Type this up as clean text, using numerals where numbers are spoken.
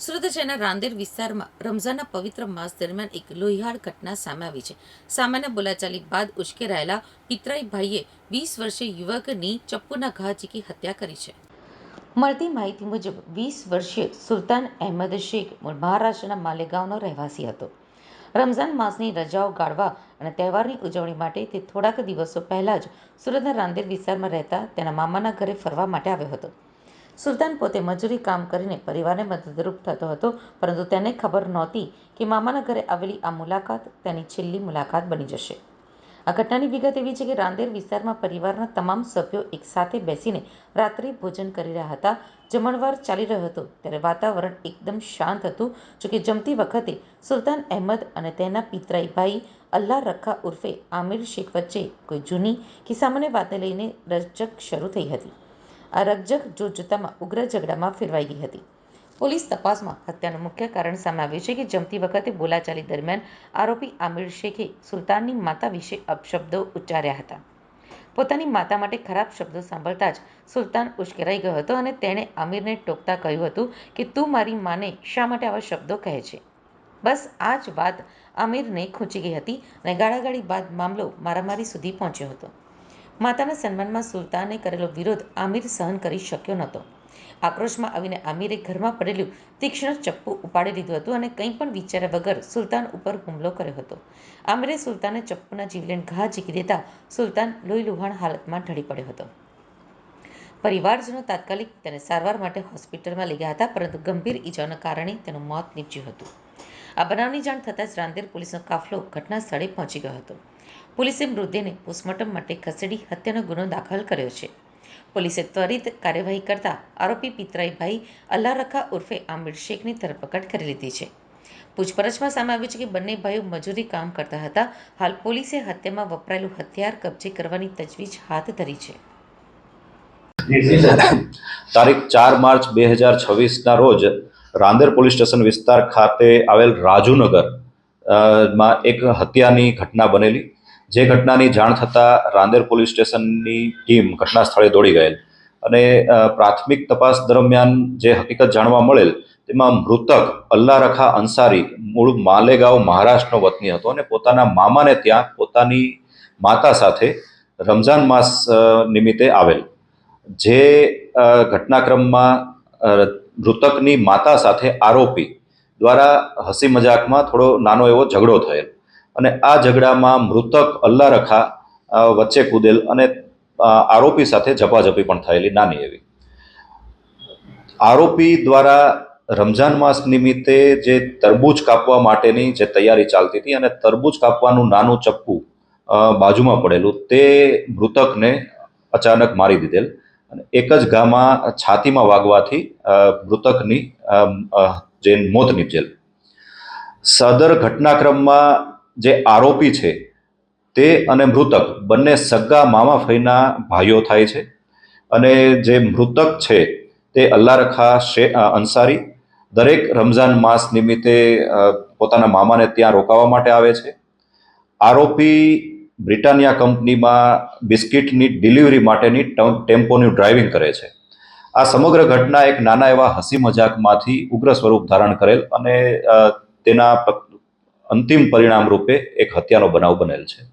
સુરત શહેરના રાંદેર વિસ્તારમાં રમઝાનના પવિત્ર માસ દરમિયાન એક લોહિયાળ ઘટના સામે આવી છે. સામાન્ય બોલાચાલી બાદ ઉશ્કેરાયેલા પિતરાઈ ભાઈએ 20 વર્ષીય યુવકની ચપ્પુના ઘા ઝીકી હત્યા કરી છે. મળતી માહિતી મુજબ 20 વર્ષીય સુલતાન અહેમદ શેખ મૂળ મહારાષ્ટ્રના માલેગાંવનો રહેવાસી હતો. રમઝાન માસની રજાઓ ગાળવા અને તહેવારની ઉજવણી માટે તે થોડાક દિવસો પહેલા જ સુરતના રાંદેર વિસ્તારમાં રહેતા તેના મામાના ઘરે ફરવા માટે આવ્યો હતો. સુલતાન પોતે મજૂરી કામ કરીને પરિવારને મદદરૂપ થતો હતો, પરંતુ તેને ખબર નહોતી કે મામાના ઘરે આવેલી આ મુલાકાત તેની છેલ્લી મુલાકાત બની જશે. આ ઘટનાની વિગત એવી છે કે રાંદેર વિસ્તારમાં પરિવારના તમામ સભ્યો એકસાથે બેસીને રાત્રિ ભોજન કરી રહ્યા હતા. જમણવાર ચાલી રહ્યો હતો ત્યારે વાતાવરણ એકદમ શાંત હતું. જોકે જમતી વખતે સુલતાન અહેમદ અને તેના પિતરાઈ ભાઈ અલ્લાહ રખા ઉર્ફે આમિર શેખ વચ્ચે કોઈ જૂની કે સામાન્ય વાતને લઈને રકઝક શરૂ થઈ હતી. આ રકઝક જોતજોતામાં ઉગ્ર ઝઘડામાં ફેરવાઈ ગઈ હતી. પોલીસ તપાસમાં હત્યાનું મુખ્ય કારણ સામે આવ્યું છે કે જમતી વખતે બોલાચાલી દરમિયાન આરોપી આમિર શેખે સુલતાનની માતા વિશે અપશબ્દો ઉચ્ચાર્યા હતા. પોતાની માતા માટે ખરાબ શબ્દો સાંભળતા જ સુલતાન ઉશ્કેરાઈ ગયો હતો અને તેણે આમિરને ટોકતા કહ્યું હતું કે તું મારી માને શા માટે આવા શબ્દો કહે છે. બસ આ જ વાત આમિરને ખૂંચી ગઈ હતી અને ગાળાગાળી બાદ મામલો મારામારી સુધી પહોંચ્યો હતો. માતાના સન્માનમાં સુલતાને કરેલો વિરોધ આમિર સહન કરી શક્યો નહોતો. આક્રોશમાં આવીને આમિરે ઘરમાં પડેલું તીક્ષ્ણ ચપ્પુ ઉપાડી લીધું હતું અને કંઈ પણ વિચાર્યા વગર સુલતાન ઉપર હુમલો કર્યો હતો. આમિરે સુલતાનને ચપ્પુના જીવલેણ ઘા ઝીકી દેતા સુલતાન લોહીલુહાણ હાલતમાં ઢળી પડ્યો હતો. પરિવારજનો તાત્કાલિક તેને સારવાર માટે હોસ્પિટલમાં લઈ ગયા હતા, પરંતુ ગંભીર ઈજાઓના કારણે તેનું મોત નીપજ્યું હતું. આ બનાવની જાણ થતાં જ રાંદેર પોલીસનો કાફલો ઘટના સ્થળે પહોંચી ગયો હતો. પોલીસે મૃતદેહને પોસ્ટમોર્ટમ માટે ખસેડી હત્યાનો ગુનો દાખલ કર્યો છે. પોલીસે ત્વરિત કાર્યવાહી કરતા આરોપી પિતરાઈ ભાઈ અલ્લાહ રખા ઉર્ફે આમિર શેખની ધરપકડ કરી લીધી છે. પૂછપરછમાં સામે આવ્યું છે કે બંને ભાઈઓ મજૂરી કામ કરતા હતા. હાલ પોલીસે હત્યામાં વપરાયેલું હથિયાર કબજે કરવાની તજવીજ હાથ ધરી છે. તારીખ 4 માર્ચ 2026ના રોજ રાંદેર પોલીસ સ્ટેશન વિસ્તાર ખાતે આવેલ રાજુનગર માં એક હત્યાની ઘટના બનેલી. જે ઘટનાની જાણ થતાં રાંદેર પોલીસ સ્ટેશનની ટીમ ઘટના સ્થળે દોડી ગયેલ અને પ્રાથમિક તપાસ દરમિયાન જે હકીકત જાણવા મળેલ તેમાં મૃતક અલ્લાહ રખા અંસારી મૂળ માલેગાંવ મહારાષ્ટ્રનો વતની હતો અને પોતાના મામાને ત્યાં પોતાની માતા સાથે રમઝાન માસ નિમિત્તે આવેલ. જે ઘટનાક્રમમાં મૃતકની માતા સાથે આરોપી દ્વારા હસી મજાકમાં થોડો નાનો એવો ઝઘડો થયેલ અને આ ઝઘડામાં મૃતક અલ્લાહ રખા વચ્ચે કૂદેલ અને આરોપી સાથે ઝપાઝપી પણ થયેલી નાની એવી. આરોપી દ્વારા રમઝાન માસ નિમિત્તે જે તરબૂચ કાપવા માટેની જે તૈયારી ચાલતી હતી અને તરબૂચ કાપવાનું નાનું ચપ્પુ બાજુમાં પડેલું તે મૃતકને અચાનક મારી દીધેલ અને એક જ ઘામાં છાતીમાં વાગવાથી મૃતકની જે મોત નીપજેલ. સદર ઘટનાક્રમમાં જે આરોપી છે તે અને મૃતક બંને સગા મામા ફઈના ભાઈઓ થાય છે અને જે મૃતક છે તે અલ્લાહ રખા અંસારી દરેક રમઝાન માસ નિમિત્તે પોતાના મામાને ત્યાં રોકાવા માટે આવે છે. આરોપી બ્રિટાનિયા કંપનીમાં બિસ્કિટની ડિલિવરી માટેની ટેમ્પોની ડ્રાઇવિંગ કરે છે. આ સમગ્ર ઘટના એક નાના એવા હસી મજાકમાંથી ઉગ્ર સ્વરૂપ ધારણ કરેલ અને તેના અંતિમ પરિણામ રૂપે એક હત્યાનો બનાવ બનેલ છે.